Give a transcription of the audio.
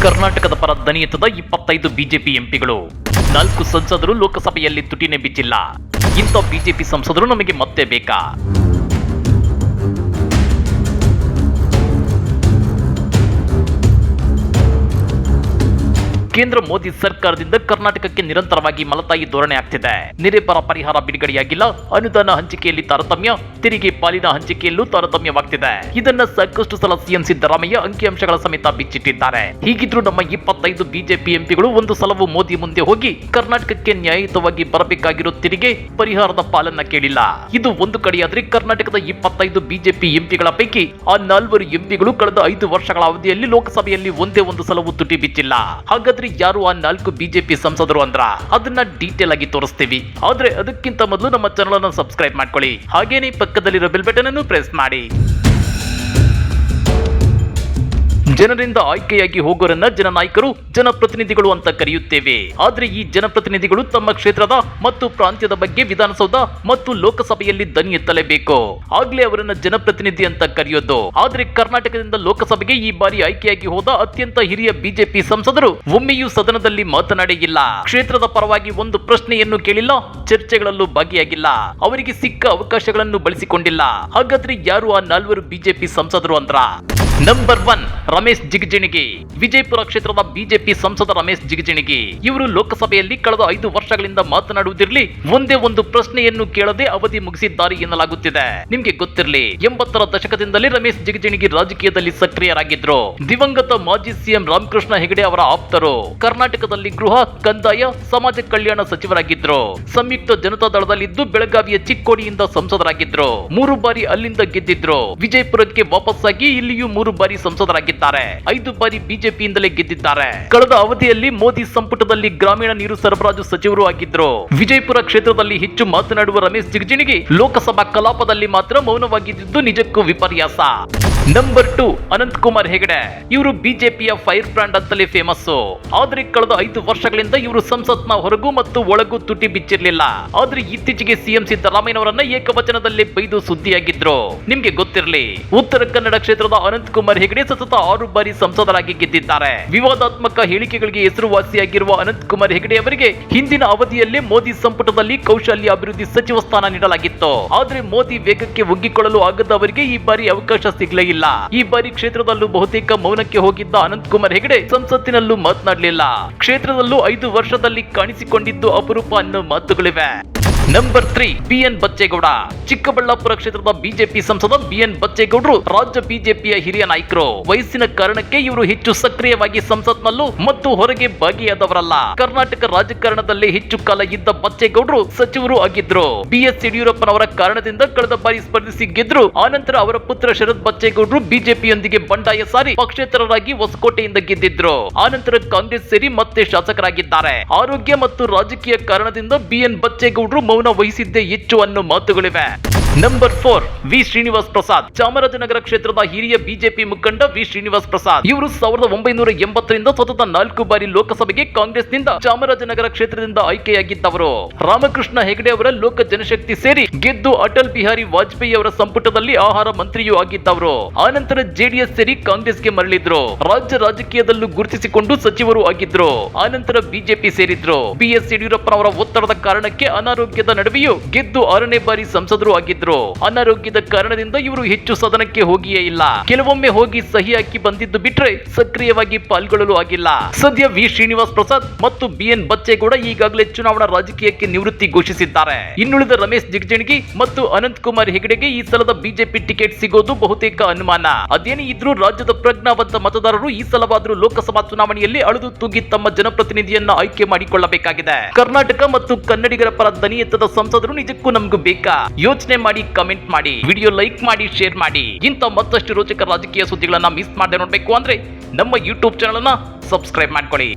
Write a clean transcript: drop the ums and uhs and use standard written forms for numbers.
ಕರ್ನಾಟಕದ ಪರ ದನಿ ಎತ್ತದ 25 ಬಿಜೆಪಿ ಎಂಪಿಗಳು, 4 ಸಂಸದರು ಲೋಕಸಭೆಯಲ್ಲಿ ತುಟಿನೇ ಬಿಚ್ಚಿಲ್ಲ. ಇಂಥ ಬಿಜೆಪಿ ಸಂಸದರು ನಮಗೆ ಮತ್ತೆ ಬೇಕಾ? ಕೇಂದ್ರ ಮೋದಿ ಸರ್ಕಾರದಿಂದ ಕರ್ನಾಟಕಕ್ಕೆ ನಿರಂತರವಾಗಿ ಮಲತಾಯಿ ಧೋರಣೆ ಆಗ್ತಿದೆ. ನೆರೆ ಬರ ಪರಿಹಾರ ಬಿಡುಗಡೆಯಾಗಿಲ್ಲ, ಅನುದಾನ ಹಂಚಿಕೆಯಲ್ಲಿ ತಾರತಮ್ಯ, ತೆರಿಗೆ ಪಾಲಿನ ಹಂಚಿಕೆಯಲ್ಲೂ ತಾರತಮ್ಯವಾಗ್ತಿದೆ. ಇದನ್ನ ಸಾಕಷ್ಟು ಸಲ ಸಿಎಂ ಸಿದ್ದರಾಮಯ್ಯ ಅಂಕಿಅಂಶಗಳ ಸಮೇತ ಬಿಚ್ಚಿಟ್ಟಿದ್ದಾರೆ. ಹೀಗಿದ್ರೂ ನಮ್ಮ 25 ಬಿಜೆಪಿ ಎಂಪಿಗಳು ಒಂದು ಸಲವೂ ಮೋದಿ ಮುಂದೆ ಹೋಗಿ ಕರ್ನಾಟಕಕ್ಕೆ ನ್ಯಾಯಯುತವಾಗಿ ಬರಬೇಕಾಗಿರೋ ತೆರಿಗೆ ಪರಿಹಾರದ ಪಾಲನ್ನ ಕೇಳಿಲ್ಲ. ಇದು ಒಂದು ಕಡೆಯಾದ್ರೆ ಕರ್ನಾಟಕದ 25 ಬಿಜೆಪಿ ಎಂಪಿಗಳ ಪೈಕಿ ಆ 4 ಎಂಪಿಗಳು ಕಳೆದ 5 ವರ್ಷಗಳ ಅವಧಿಯಲ್ಲಿ ಲೋಕಸಭೆಯಲ್ಲಿ ಒಂದೇ ಒಂದು ಸಲವೂ ತುಟಿ ಬಿಚ್ಚಿಲ್ಲ. ಹಾಗಾದ್ರೆ ಯಾರು ಆ 4 ಬಿಜೆಪಿ ಸಂಸದರು ಅಂದ್ರ ಅದನ್ನ ಡೀಟೇಲ್ ಆಗಿ ತೋರಿಸ್ತೀವಿ. ಆದ್ರೆ ಅದಕ್ಕಿಂತ ಮೊದಲು ನಮ್ಮ ಚಾನೆಲ್ ಅನ್ನು ಸಬ್ಸ್ಕ್ರೈಬ್ ಮಾಡ್ಕೊಳ್ಳಿ, ಹಾಗೇನೇ ಪಕ್ಕದಲ್ಲಿರೋ ಬೆಲ್ ಬಟನ್ ಅನ್ನು ಪ್ರೆಸ್ ಮಾಡಿ. ಜನರಿಂದ ಆಯ್ಕೆಯಾಗಿ ಹೋಗೋರನ್ನ ಜನನಾಯಕರು, ಜನಪ್ರತಿನಿಧಿಗಳು ಅಂತ ಕರೆಯುತ್ತೇವೆ. ಆದ್ರೆ ಈ ಜನಪ್ರತಿನಿಧಿಗಳು ತಮ್ಮ ಕ್ಷೇತ್ರದ ಮತ್ತು ಪ್ರಾಂತ್ಯದ ಬಗ್ಗೆ ವಿಧಾನಸೌಧ ಮತ್ತು ಲೋಕಸಭೆಯಲ್ಲಿ ದನಿ ಎತ್ತಲೇಬೇಕು, ಆಗ್ಲೇ ಅವರನ್ನ ಜನಪ್ರತಿನಿಧಿ ಅಂತ ಕರೆಯೋದು. ಆದ್ರೆ ಕರ್ನಾಟಕದಿಂದ ಲೋಕಸಭೆಗೆ ಈ ಬಾರಿ ಆಯ್ಕೆಯಾಗಿ ಹೋದ ಅತ್ಯಂತ ಹಿರಿಯ ಬಿಜೆಪಿ ಸಂಸದರು ಒಮ್ಮೆಯೂ ಸದನದಲ್ಲಿ ಮಾತನಾಡೇ ಇಲ್ಲ. ಕ್ಷೇತ್ರದ ಪರವಾಗಿ ಒಂದು ಪ್ರಶ್ನೆಯನ್ನು ಕೇಳಿಲ್ಲ, ಚರ್ಚೆಗಳಲ್ಲೂ ಭಾಗಿಯಾಗಿಲ್ಲ, ಅವರಿಗೆ ಸಿಕ್ಕ ಅವಕಾಶಗಳನ್ನು ಬಳಸಿಕೊಂಡಿಲ್ಲ. ಹಾಗಾದ್ರೆ ಯಾರು ಆ 4 ಬಿಜೆಪಿ ಸಂಸದರು ಅಂದ್ರ? ನಂಬರ್ 1, ರಮೇಶ್ ಜಿಗಜಿಣಗಿ. ವಿಜಯಪುರ ಕ್ಷೇತ್ರದ ಬಿಜೆಪಿ ಸಂಸದ ರಮೇಶ್ ಜಿಗಜಿಣಗಿ ಇವರು ಲೋಕಸಭೆಯಲ್ಲಿ ಕಳೆದ 5 ವರ್ಷಗಳಿಂದ ಮಾತನಾಡುವುದಿರಲಿ, ಒಂದೇ ಒಂದು ಪ್ರಶ್ನೆಯನ್ನು ಕೇಳದೆ ಅವಧಿ ಮುಗಿಸಿದ್ದಾರೆ ಎನ್ನಲಾಗುತ್ತಿದೆ. ನಿಮ್ಗೆ ಗೊತ್ತಿರಲಿ, 80ರ ದಶಕದಿಂದಲೇ ರಮೇಶ್ ಜಿಗಜಿಣಗಿ ರಾಜಕೀಯದಲ್ಲಿ ಸಕ್ರಿಯರಾಗಿದ್ರು. ದಿವಂಗತ ಮಾಜಿ ಸಿಎಂ ರಾಮಕೃಷ್ಣ ಹೆಗಡೆ ಅವರ ಆಪ್ತರು. ಕರ್ನಾಟಕದಲ್ಲಿ ಗೃಹ, ಕಂದಾಯ, ಸಮಾಜ ಕಲ್ಯಾಣ ಸಚಿವರಾಗಿದ್ರು. ಸಂಯುಕ್ತ ಜನತಾ ದಳದಲ್ಲಿದ್ದು ಬೆಳಗಾವಿಯ ಚಿಕ್ಕೋಡಿಯಿಂದ ಸಂಸದರಾಗಿದ್ರು. 3 ಬಾರಿ ಅಲ್ಲಿಂದ ಗೆದ್ದಿದ್ರು. ವಿಜಯಪುರಕ್ಕೆ ವಾಪಸ್ಸಾಗಿ ಇಲ್ಲಿಯೂ 3 ಬಾರಿ ಸಂಸದರಾಗಿದ್ದಾರೆ. 5 ಬಾರಿ ಬಿಜೆಪಿಯಿಂದಲೇ ಗೆದ್ದಿದ್ದಾರೆ. ಕಳೆದ ಅವಧಿಯಲ್ಲಿ ಮೋದಿ ಸಂಪುಟದಲ್ಲಿ ಗ್ರಾಮೀಣ ನೀರು ಸರಬರಾಜು ಸಚಿವರು ಆಗಿದ್ರು. ವಿಜಯಪುರ ಕ್ಷೇತ್ರದಲ್ಲಿ ಹೆಚ್ಚು ಮಾತನಾಡುವ ರಮೇಶ್ ಜಿಗಜಿಣಗಿ ಲೋಕಸಭಾ ಕಲಾಪದಲ್ಲಿ ಮಾತ್ರ ಮೌನವಾಗಿದ್ದು ನಿಜಕ್ಕೂ ವಿಪರ್ಯಾಸ. ನಂಬರ್ 2, ಅನಂತಕುಮಾರ್ ಹೆಗಡೆ. ಇವರು ಬಿಜೆಪಿಯ ಫೈರ್ ಬ್ರಾಂಡ್ ಅಂತಲೇ ಫೇಮಸ್. ಆದ್ರೆ ಕಳೆದ 5 ವರ್ಷಗಳಿಂದ ಇವರು ಸಂಸತ್ನ ಹೊರಗೂ ಮತ್ತು ಒಳಗೂ ತುಟಿ ಬಿಚ್ಚಿರ್ಲಿಲ್ಲ. ಆದ್ರೆ ಇತ್ತೀಚೆಗೆ ಸಿಎಂ ಸಿದ್ದರಾಮಯ್ಯನವರನ್ನ ಏಕವಚನದಲ್ಲಿ ಬೈದು ಸುದ್ದಿಯಾಗಿದ್ರು. ನಿಮ್ಗೆ ಗೊತ್ತಿರಲಿ, ಉತ್ತರ ಕನ್ನಡ ಕ್ಷೇತ್ರದ ಅನಂತಕುಮಾರ್ ಹೆಗಡೆ ಸತತ 6 ಬಾರಿ ಸಂಸದರಾಗಿ ಗೆದ್ದಿದ್ದಾರೆ. ವಿವಾದಾತ್ಮಕ ಹೇಳಿಕೆಗಳಿಗೆ ಹೆಸರುವಾಸಿಯಾಗಿರುವ ಅನಂತಕುಮಾರ್ ಹೆಗಡೆ ಅವರಿಗೆ ಹಿಂದಿನ ಅವಧಿಯಲ್ಲೇ ಮೋದಿ ಸಂಪುಟದಲ್ಲಿ ಕೌಶಲ್ಯ ಅಭಿವೃದ್ಧಿ ಸಚಿವ ಸ್ಥಾನ ನೀಡಲಾಗಿತ್ತು. ಆದ್ರೆ ಮೋದಿ ವೇಗಕ್ಕೆ ಒಗ್ಗಿಕೊಳ್ಳಲು ಆಗದ ಅವರಿಗೆ ಈ ಬಾರಿ ಅವಕಾಶ ಸಿಗಲೇ ಇಲ್ಲ. ಈ ಬಾರಿ ಕ್ಷೇತ್ರದಲ್ಲೂ ಬಹುತೇಕ ಮೌನಕ್ಕೆ ಹೋಗಿದ್ದ ಅನಂತಕುಮಾರ್ ಹೆಗಡೆ ಸಂಸತ್ತಿನಲ್ಲೂ ಮಾತನಾಡಲಿಲ್ಲ. ಕ್ಷೇತ್ರದಲ್ಲೂ 5 ವರ್ಷದಲ್ಲಿ ಕಾಣಿಸಿಕೊಂಡಿದ್ದು ಅಪರೂಪ ಅನ್ನೋ ಮಾತುಗಳಿವೆ. Number 3, B N Bachegowda. ಚಿಕ್ಕಬಳ್ಳಾಪುರ ಕ್ಷೇತ್ರದ ಬಿಜೆಪಿ ಸಂಸದ ಬಿಎನ್ ಬಚ್ಚೇಗೌಡರು ರಾಜ್ಯ ಬಿಜೆಪಿಯ ಹಿರಿಯ ನಾಯಕರು. ವಯಸ್ಸಿನ ಕಾರಣಕ್ಕೆ ಇವರು ಹೆಚ್ಚು ಸಕ್ರಿಯವಾಗಿ ಸಂಸತ್ನಲ್ಲೂ ಮತ್ತು ಹೊರಗೆ ಭಾಗಿಯಾದವರಲ್ಲ. ಕರ್ನಾಟಕ ರಾಜಕಾರಣದಲ್ಲಿ ಹೆಚ್ಚು ಕಾಲ ಇದ್ದ ಬಚ್ಚೇಗೌಡರು ಸಚಿವರು ಆಗಿದ್ರು. ಬಿಎಸ್ ಯಡಿಯೂರಪ್ಪನವರ ಕಾರಣದಿಂದ ಕಳೆದ ಬಾರಿ ಸ್ಪರ್ಧಿಸಿ ಗೆದ್ರು. ಆನಂತರ ಅವರ ಪುತ್ರ ಶರತ್ ಬಚ್ಚೇಗೌಡರು ಬಿಜೆಪಿಯೊಂದಿಗೆ ಬಂಡಾಯ ಸಾರಿ ಪಕ್ಷೇತರರಾಗಿ ಹೊಸಕೋಟೆಯಿಂದ ಗೆದ್ದಿದ್ರು. ಆನಂತರ ಕಾಂಗ್ರೆಸ್ ಸೇರಿ ಮತ್ತೆ ಶಾಸಕರಾಗಿದ್ದಾರೆ. ಆರೋಗ್ಯ ಮತ್ತು ರಾಜಕೀಯ ಕಾರಣದಿಂದ ಬಿಎನ್ ಬಚ್ಚೇಗೌಡರು ಮೌನ ವಹಿಸಿದ್ದೇ ಹೆಚ್ಚು ಅನ್ನೋ ಮಾತುಗಳಿವೆ. Number 4, V Srinivas Prasad. ಚಾಮರಾಜನಗರ ಕ್ಷೇತ್ರದ ಹಿರಿಯ ಬಿಜೆಪಿ ಮುಖಂಡ ವಿ ಶ್ರೀನಿವಾಸ್ ಪ್ರಸಾದ್ ಇವರು 1980ರಿಂದ ಸತತ 4 ಬಾರಿ ಲೋಕಸಭೆಗೆ ಕಾಂಗ್ರೆಸ್ನಿಂದ ಚಾಮರಾಜನಗರ ಕ್ಷೇತ್ರದಿಂದ ಆಯ್ಕೆಯಾಗಿದ್ದವರು. ರಾಮಕೃಷ್ಣ ಹೆಗಡೆ ಅವರ ಲೋಕ ಜನಶಕ್ತಿ ಸೇರಿ ಗೆದ್ದು ಅಟಲ್ ಬಿಹಾರಿ ವಾಜಪೇಯಿ ಅವರ ಸಂಪುಟದಲ್ಲಿ ಆಹಾರ ಮಂತ್ರಿಯೂ ಆಗಿದ್ದವರು. ಆನಂತರ ಜೆಡಿಎಸ್ ಸೇರಿ ಕಾಂಗ್ರೆಸ್ಗೆ ಮರಳಿದ್ರು. ರಾಜ್ಯ ರಾಜಕೀಯದಲ್ಲೂ ಗುರುತಿಸಿಕೊಂಡು ಸಚಿವರು ಆಗಿದ್ರು. ಆನಂತರ ಬಿಜೆಪಿ ಸೇರಿದ್ರು. ಬಿಎಸ್ ಯಡಿಯೂರಪ್ಪನವರ ಒತ್ತಡದ ಕಾರಣಕ್ಕೆ ಅನಾರೋಗ್ಯದ ನಡುವೆಯೂ ಗೆದ್ದು 6ನೇ ಬಾರಿ ಸಂಸದರು ಆಗಿದ್ರು. ಅನಾರೋಗ್ಯದ ಕಾರಣದಿಂದ ಇವರು ಹೆಚ್ಚು ಸದನಕ್ಕೆ ಹೋಗಿಯೇ ಇಲ್ಲ. ಕೆಲವೊಮ್ಮೆ ಹೋಗಿ ಸಹಿ ಹಾಕಿ ಬಂದಿದ್ದು ಬಿಟ್ರೆ ಸಕ್ರಿಯವಾಗಿ ಪಾಲ್ಗೊಳ್ಳಲು ಆಗಿಲ್ಲ. ಸದ್ಯ ವಿ ಶ್ರೀನಿವಾಸ್ ಪ್ರಸಾದ್ ಮತ್ತು ಬಿಎನ್ ಬಚ್ಚೇಗೌಡ ಈಗಾಗಲೇ ಚುನಾವಣಾ ರಾಜಕೀಯಕ್ಕೆ ನಿವೃತ್ತಿ ಘೋಷಿಸಿದ್ದಾರೆ. ಇನ್ನುಳಿದ ರಮೇಶ್ ಜಿಗಜಿಣಗಿ ಮತ್ತು ಅನಂತಕುಮಾರ್ ಹೆಗಡೆಗೆ ಈ ಸಲದ ಬಿಜೆಪಿ ಟಿಕೆಟ್ ಸಿಗೋದು ಬಹುತೇಕ ಅನುಮಾನ. ಅದೇನೇ ಇದ್ರೂ ರಾಜ್ಯದ ಪ್ರಜ್ಞಾವಂತ ಮತದಾರರು ಈ ಸಲವಾದ್ರೂ ಲೋಕಸಭಾ ಚುನಾವಣೆಯಲ್ಲಿ ಅಳುದು ತೂಗಿ ತಮ್ಮ ಜನಪ್ರತಿನಿಧಿಯನ್ನ ಆಯ್ಕೆ ಮಾಡಿಕೊಳ್ಳಬೇಕಾಗಿದೆ. ಕರ್ನಾಟಕ ಮತ್ತು ಕನ್ನಡಿಗರ ಪರ ದನಿ ಎತ್ತದ ಸಂಸದರು ನಿಜಕ್ಕೂ ನಮಗೂ ಬೇಕಾ? ಯೋಚನೆ ಮಾಡಿ, ಕಮೆಂಟ್ ಮಾಡಿ, ವಿಡಿಯೋ ಲೈಕ್ ಮಾಡಿ, ಶೇರ್ ಮಾಡಿ. ಇಂಥ ಮತ್ತಷ್ಟು ರೋಚಕ ರಾಜಕೀಯ ಸುದ್ದಿಗಳನ್ನ ಮಿಸ್ ಮಾಡದೆ ನೋಡ್ಬೇಕು ಅಂದ್ರೆ ನಮ್ಮ ಯೂಟ್ಯೂಬ್ ಚಾನೆಲ್ ಅನ್ನ ಸಬ್ಸ್ಕ್ರೈಬ್ ಮಾಡ್ಕೊಳ್ಳಿ.